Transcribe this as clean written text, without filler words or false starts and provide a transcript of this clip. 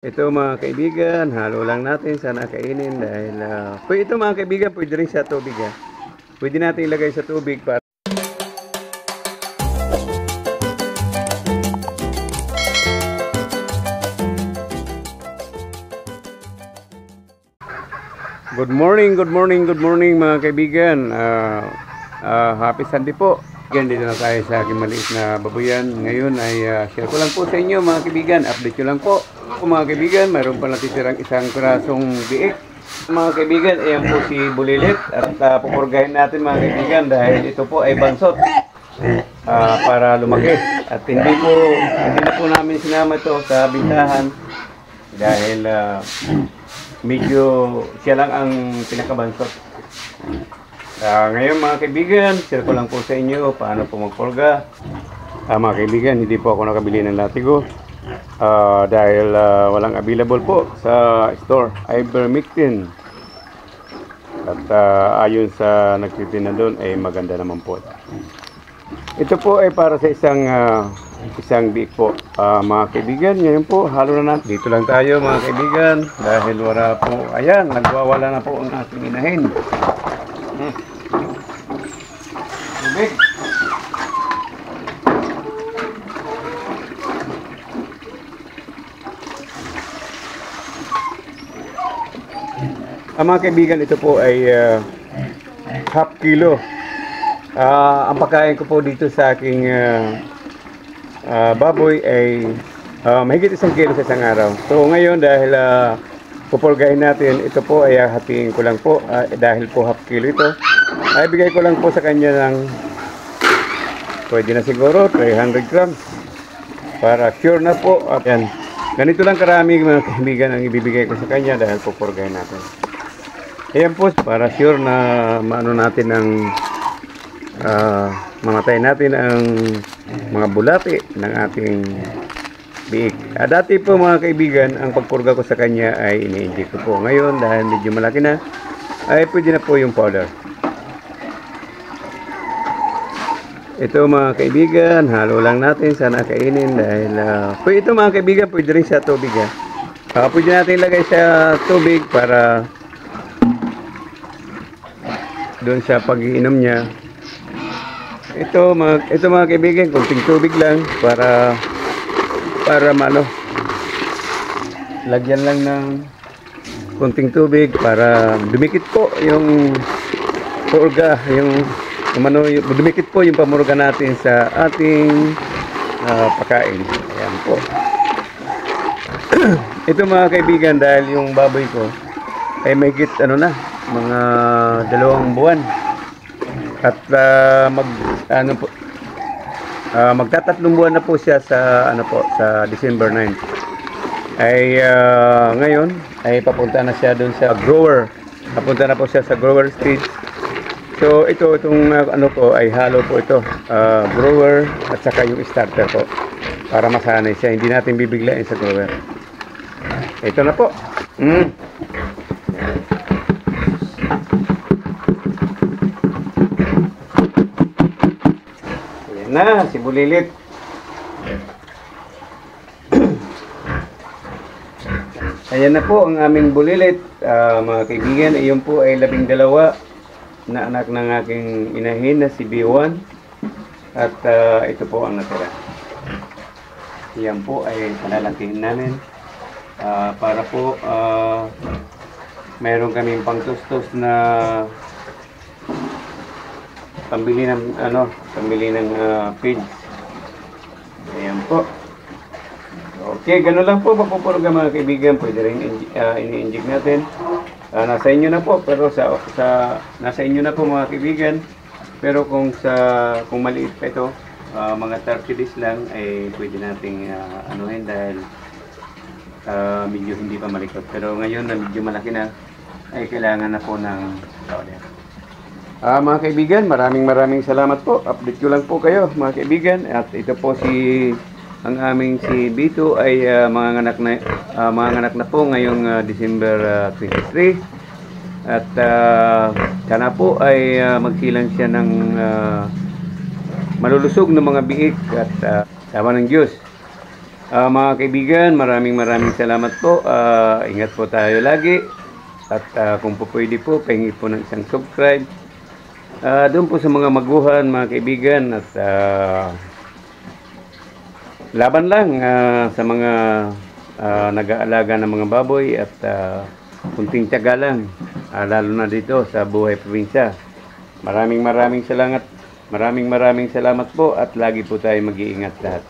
Ito mga kaibigan, halo lang natin sana kainin dahil ito mga kaibigan, pwede rin sa tubig ha. Pwede natin ilagay sa tubig para Good morning, good morning, good morning mga kaibigan. Happy Sunday po. Again, dito na tayo sa aking maliit na babuyan. Ngayon ay share ko lang po sa inyo mga kaibigan. Update ko lang po. Mga kaibigan, mayroon pa natitirang isang pirasong biik. Mga kaibigan, ayan po si Bulilit. At pupurgahin natin mga kaibigan dahil ito po ay bansot para lumaki. At hindi na po namin sinama ito sa bintahan dahil medyo siya lang ang pinakabansot. Ngayon mga kaibigan, share ko lang po sa inyo paano po magpurga. Mga kaibigan, hindi po ako nakabili ng latigo dahil walang available po sa store. Ivermectin. At ayon sa nagtitinda doon ay maganda naman po. Ito po ay para sa isang biik po. Mga kaibigan, ngayon po halo na natin. Dito lang tayo mga kaibigan dahil wala po, ayan, nagwawala na po ang aking inahin. Tubig. Mga kaibigan, ito po ay half kilo. Ang pagkain ko po dito sa aking baboy ay mahigit 1 kilo sa isang araw. So ngayon dahil pupurgahin natin, ito po ay hatiin ko lang po dahil po half kilo ito. Ay bigay ko lang po sa kanya ng pwede na siguro 300 grams para sure na po. At yan, ganito lang karami mga kaibigan ang ibibigay ko sa kanya dahil pupurgahin natin. Ayan po, para sure na maano natin ang mamatay natin ang mga bulati ng ating biik. Dati po mga kaibigan, ang pagpurga ko sa kanya ay ini-inject ko po. Ngayon dahil medyo malaki na, ay pwede na po yung powder. Ito mga kaibigan, halo lang natin sana kainin dahil ito mga kaibigan, pwede rin sa tubig ha. Pwede natin ilagay sa tubig para doon sa pag-iinom niya. Ito mga kaibigan, kunting tubig lang para lagyan lang ng kunting tubig para dumikit po yung purga, dumikit po yung pamurga natin sa ating pagkain. Ayan po. Ito mga kaibigan, dahil yung baboy ko ay mahigit mga 2 buwan at magtatatlong buwan na po siya sa sa December 9 ay ngayon ay papunta na siya doon sa grower. Papunta na po siya sa grower stage. So itong ay halo po ito, grower at saka yung starter po para masanay siya. Hindi natin bibiglain sa grower. Ito na po. Na si Bulilit. Ayan na po ang aming Bulilit, mga kaibigan. Iyon po ay 12 na anak ng aking inahin na si B1 at ito po ang natira. Iyan po ay palalakihin namin para po mayroon kaming pangtustos na pambili ng feed. Ayan po. Okay, gano'n lang po magpupurga mga kaibigan. Pwede rin ini-inject natin. Nasa inyo na po, pero nasa inyo na po mga kaibigan. Pero kung maliit pa ito, mga 30 days lang ay pwede nating anuhin dahil medyo hindi pa malikot. Pero ngayon na medyo malaki na ay kailangan na po ng powder. Mga kaibigan, maraming salamat po. Update ko lang po kayo mga kaibigan. At ito po ang aming si Bito ay mga anak na po ngayong December 23. At sana po ay magsilang siya ng malulusog ng mga biik at sama ng Diyos. Mga kaibigan, maraming salamat po. Ingat po tayo lagi. At kung po pwede po, pahingi po ng isang subscribe. Doon po sa mga maguhan, mga kaibigan. At laban lang sa mga nag-aalaga ng mga baboy. At kunting tiyaga lang. Lalo na dito sa buhay probinsya. Maraming salamat. Maraming salamat po. At lagi po tayo mag-iingat lahat.